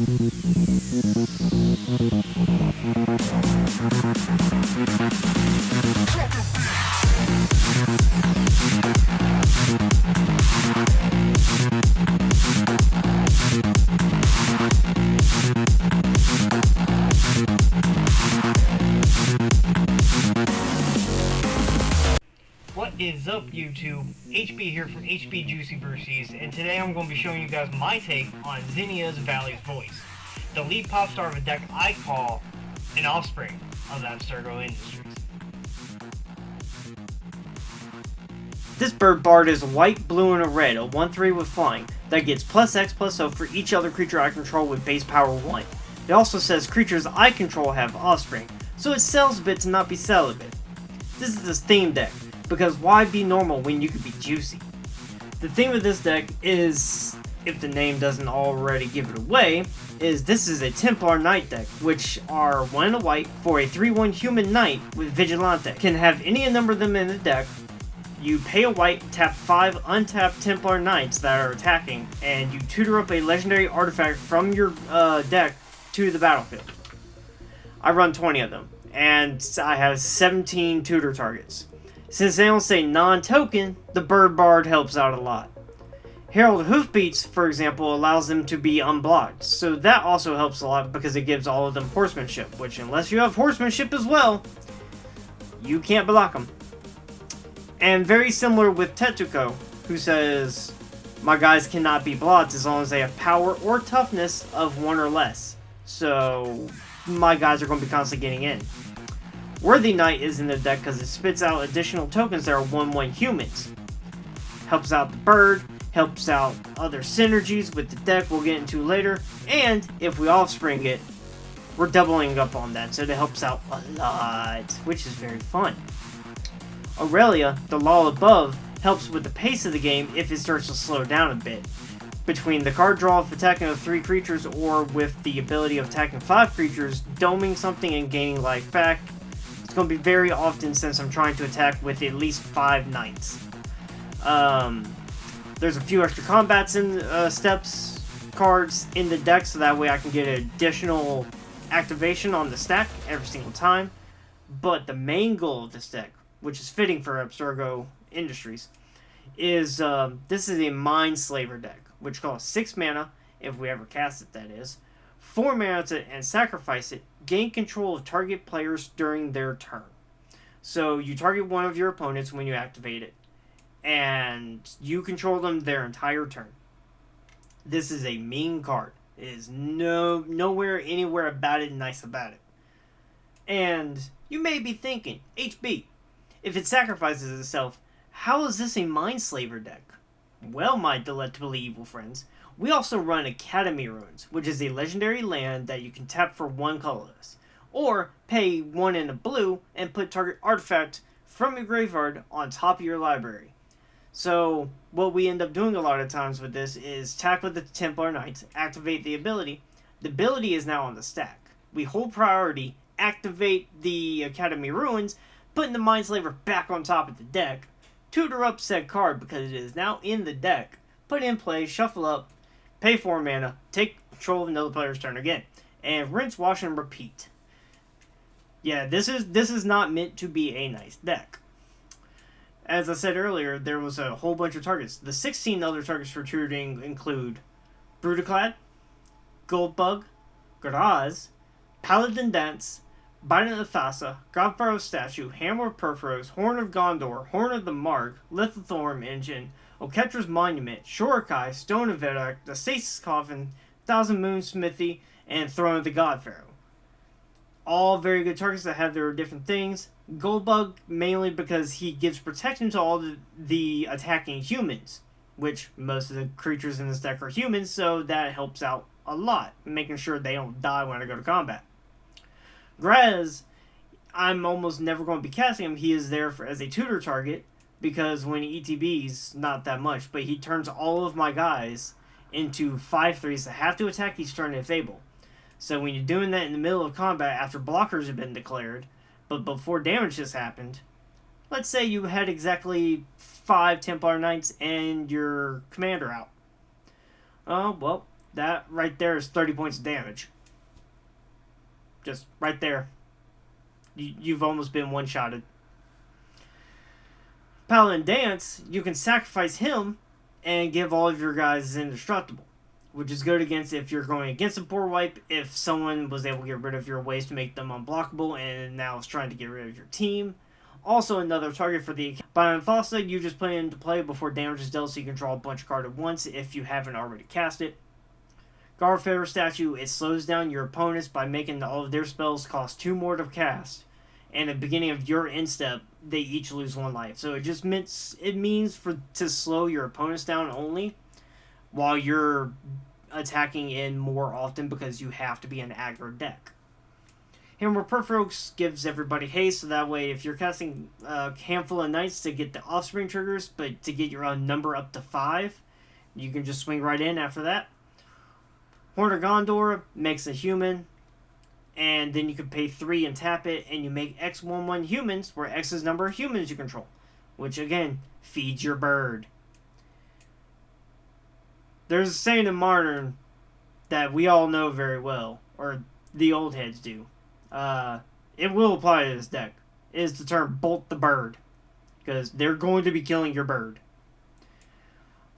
What is up, YouTube? HB here from HB Juicy Brew, and today I'm going to be showing you guys my take on Zinnia's Valley's Voice, the lead pop star of a deck I call an offspring of Abstergo Industries. This bird bard is a white, blue, and a red, a 1/3 with flying, that gets +X/+O for each other creature I control with base power 1. It also says creatures I control have offspring, so it sells a bit to not be celibate. This is this theme deck, because why be normal when you could be juicy? The theme of this deck is, if the name doesn't already give it away, is this is a Templar Knight deck, which are 1 and a white for a 3/1 human knight with Vigilante. Can have any number of them in the deck. You pay a white, tap 5 untapped Templar Knights that are attacking, and you tutor up a legendary artifact from your deck to the battlefield. I run 20 of them, and I have 17 tutor targets. Since they don't say non-token, the Bird Bard helps out a lot. Herald Hoofbeats, for example, allows them to be unblocked, so that also helps a lot because it gives all of them horsemanship, which unless you have horsemanship as well, you can't block them. And very similar with Tetsuko, who says, my guys cannot be blocked as long as they have power or toughness of 1 or less. So my guys are going to be constantly getting in. Worthy Knight is in the deck because it spits out additional tokens that are 1/1 humans. Helps out the bird, helps out other synergies with the deck we'll get into later, and if we offspring it, we're doubling up on that, so it helps out a lot, which is very fun. Aurelia, the Law Above, helps with the pace of the game if it starts to slow down a bit. Between the card draw of attacking with 3 creatures or with the ability of attacking 5 creatures, doming something and gaining life back, it's going to be very often since I'm trying to attack with at least 5 knights. There's a few extra combats in steps cards in the deck, so that way I can get additional activation on the stack every single time. But the main goal of this deck, which is fitting for Abstergo Industries, is this is a Mind Slaver deck, which costs 6 mana, if we ever cast it, that is. 4 mana and sacrifice it, gain control of target players during their turn. So you target one of your opponents when you activate it, and you control them their entire turn. This is a mean card. It is nowhere anywhere about it nice about it. And you may be thinking, HB, if it sacrifices itself, how is this a Mind Slaver deck? Well, my delectable evil friends, we also run Academy Ruins, which is a legendary land that you can tap for 1 colorless, or pay 1 in a blue and put target artifact from your graveyard on top of your library. So what we end up doing a lot of times with this is attack with the Templar Knights, activate the ability. The ability is now on the stack. We hold priority, activate the Academy Ruins, putting the Mind Slaver back on top of the deck, tutor up said card because it is now in the deck, put it in play, shuffle up, pay 4 mana, take control of another player's turn again, and rinse, wash, and repeat. Yeah, this is not meant to be a nice deck. As I said earlier, there was a whole bunch of targets. The 16 other targets for tutoring include Brutaclad, Goldbug, Graz, Paladin Dance, Bident Athasa, Godpharaoh Statue, Hammer of Perforos, Horn of Gondor, Horn of the Mark, Lithothorum Engine, Oketra's Monument, Shorakai, Stone of Vedak, the Stasis Coffin, Thousand Moon Smithy, and Throne of the Godpharaoh. All very good targets that have their different things. Goldbug mainly because he gives protection to all the attacking humans, which most of the creatures in this deck are humans, so that helps out a lot, making sure they don't die when I go to combat. Graz, I'm almost never going to be casting him. He is there as a tutor target, because when he ETBs, not that much, but he turns all of my guys into 5/3s that have to attack each turn if able. So when you're doing that in the middle of combat after blockers have been declared, but before damage has happened, let's say you had exactly 5 Templar Knights and your commander out. Well, That right there is 30 points of damage. Just right there. You've almost been one-shotted. Paladin Dance, you can sacrifice him and give all of your guys indestructible, which is good against if you're going against a board wipe, if someone was able to get rid of your ways to make them unblockable and now is trying to get rid of your team. Also another target for the Bion Fossa, you just play into play before damage is dealt so you can draw a bunch of cards at once if you haven't already cast it. Garfarer statue, it slows down your opponents by making all of their spells cost 2 more to cast. And at the beginning of your end step, they each lose 1 life. So it just means to slow your opponents down only while you're attacking in more often because you have to be an aggro deck. Hammer Perfrokes gives everybody haste, so that way if you're casting a handful of knights to get the offspring triggers, but to get your own number up to 5, you can just swing right in after that. Horn of Gondor makes a human, and then you can pay 3 and tap it, and you make X11 humans, where X is the number of humans you control, which again, feeds your bird. There's a saying in Modern that we all know very well, or the old heads do. It will apply to this deck. It is the term bolt the bird, because they're going to be killing your bird.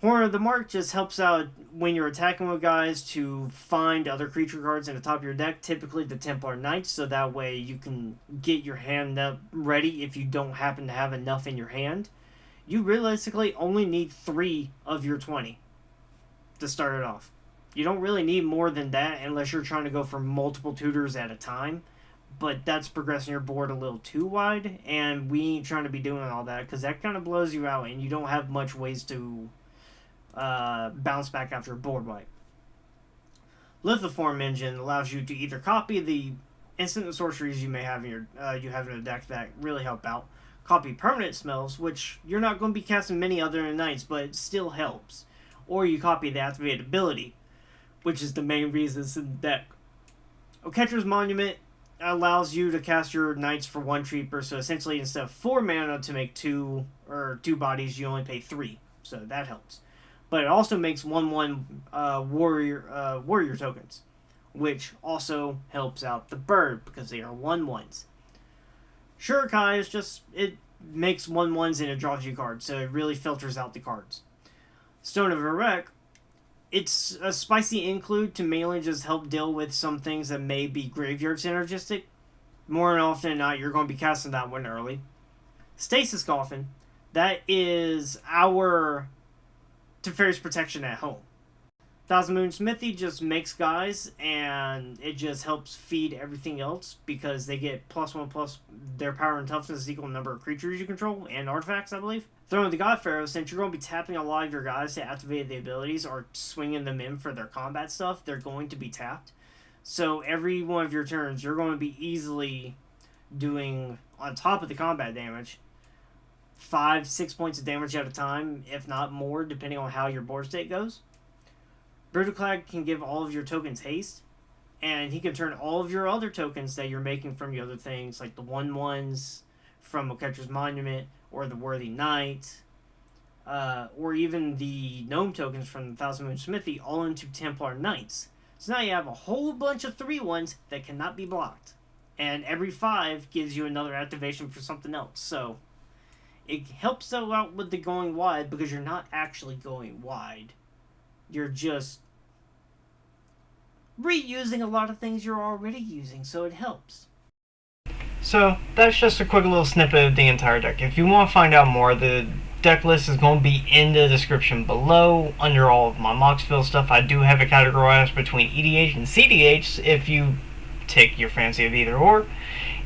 Horn of the Mark just helps out when you're attacking with guys to find other creature cards in the top of your deck, typically the Templar Knights, so that way you can get your hand up ready if you don't happen to have enough in your hand. You realistically only need 3 of your 20 to start it off. You don't really need more than that unless you're trying to go for multiple tutors at a time, but that's progressing your board a little too wide, and we ain't trying to be doing all that because that kind of blows you out and you don't have much ways to bounce back after a board wipe. Lithoform Engine allows you to either copy the instant and sorceries you may have in your in a deck that really help out, copy permanent spells, which you're not going to be casting many other than knights, but it still helps, or you copy the activated ability, which is the main reason it's in the deck. Oketra's Monument allows you to cast your knights for 1 treeper, so essentially instead of 4 mana to make 2 bodies, you only pay 3, so that helps. But it also makes 1/1 warrior tokens, which also helps out the bird because they are 1/1s. Shurikai is just, it makes 1/1s and it draws you cards, so it really filters out the cards. Stone of Erech, it's a spicy include to mainly just help deal with some things that may be graveyard synergistic. More than often than not, you're going to be casting that one early. Stasis Coffin, that is our Teferi's protection at home. Thousand Moon Smithy just makes guys, and it just helps feed everything else because they get +1+ their power and toughness is equal to the number of creatures you control and artifacts, I believe. Throne of the God Pharaoh, since you're going to be tapping a lot of your guys to activate the abilities or swinging them in for their combat stuff, they're going to be tapped. So every one of your turns, you're going to be easily doing, on top of the combat damage, 5-6 points of damage at a time, if not more, depending on how your board state goes. Brutalclag can give all of your tokens haste, and he can turn all of your other tokens that you're making from your other things, like the 1/1s from Oketra's Monument, or the Worthy Knight, or even the Gnome tokens from the Thousand Moon Smithy, all into Templar Knights. So now you have a whole bunch of 3/1s that cannot be blocked, and every 5 gives you another activation for something else, so it helps out with the going wide because you're not actually going wide. You're just reusing a lot of things you're already using, so it helps. So, that's just a quick little snippet of the entire deck. If you want to find out more, the deck list is going to be in the description below under all of my Moxville stuff. I do have it categorized between EDH and CDH if you take your fancy of either or.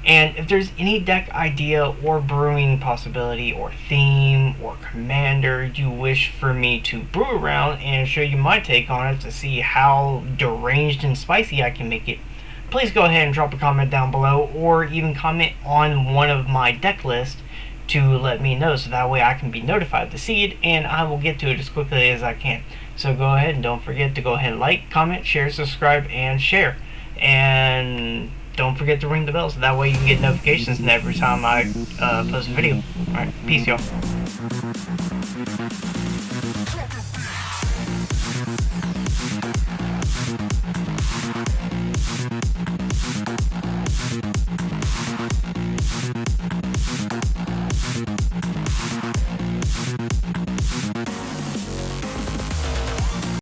And if there's any deck idea or brewing possibility or theme or commander you wish for me to brew around and show you my take on it to see how deranged and spicy I can make it, please go ahead and drop a comment down below or even comment on one of my deck lists to let me know so that way I can be notified to see it and I will get to it as quickly as I can. So go ahead and don't forget to go ahead and like, comment, share, subscribe, and share. And don't forget to ring the bell so that way you can get notifications every time I post a video. Alright, peace y'all.